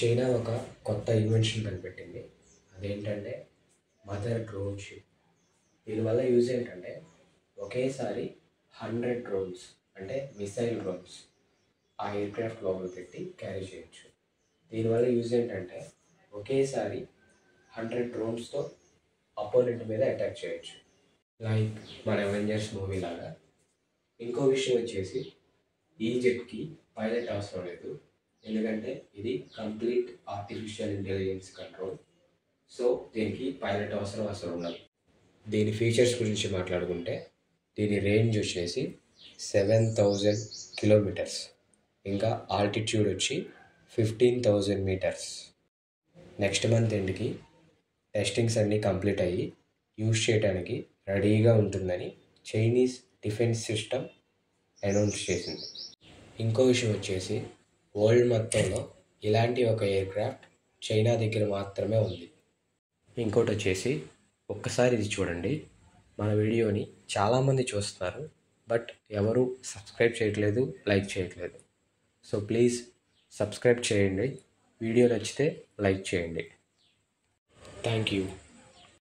China ఒక కొత్త invention కనిపెట్టింది. అదేంటంటే మదర్ డ్రోన్ షిప్. దీనివల్ల యూజ్ ఏంటంటే ఒకేసారి 100 డ్రోన్స్ అంటే మిసైల్ డ్రోన్స్ ఆ ఎయిర్క్రాఫ్ట్ లోపల పెట్టి క్యారీ చేయొచ్చు. దీనివల్ల యూజ్ ఏంటంటే ఒకేసారి 100 డ్రోన్స్తో అపోనెంట్ మీద అటాక్ చేయొచ్చు, లైక్ మన అవెంజర్స్ మూవీ లాగా. ఇంకో విషయం వచ్చేసి ఈ జెట్కి పైలట్ అవసరం లేదు, ఎందుకంటే ఇది complete artificial intelligence control. So దీనికి పైలట్ అసలు ఉండదు. దీని ఫీచర్స్ గురించి మాట్లాడుకుంటే దీని రేంజ్ వచ్చేసి 7000 కిలోమీటర్స్, ఇంకా ఆల్టిట్యూడ్ వచ్చి 15,000 మీటర్స్. నెక్స్ట్ మంత్ ఎండ్కి టెస్టింగ్స్ అన్నీ కంప్లీట్ అయ్యి యూజ్ చేయడానికి రెడీగా ఉంటుందని చైనీస్ డిఫెన్స్ సిస్టమ్ అనౌన్స్ చేసింది. ఇంకో విషయం వచ్చేసి వరల్డ్ మొత్తంలో ఇలాంటి ఒక ఎయిర్క్రాఫ్ట్ చైనా దగ్గర మాత్రమే ఉంది. ఇంకోటి వచ్చేసి ఒక్కసారి ఇది చూడండి, మన వీడియోని చాలామంది చూస్తున్నారు, బట్ ఎవరు సబ్స్క్రైబ్ చేయట్లేదు, లైక్ చేయట్లేదు. సో ప్లీజ్ సబ్స్క్రైబ్ చేయండి, వీడియో నచ్చితే లైక్ చేయండి. Thank you.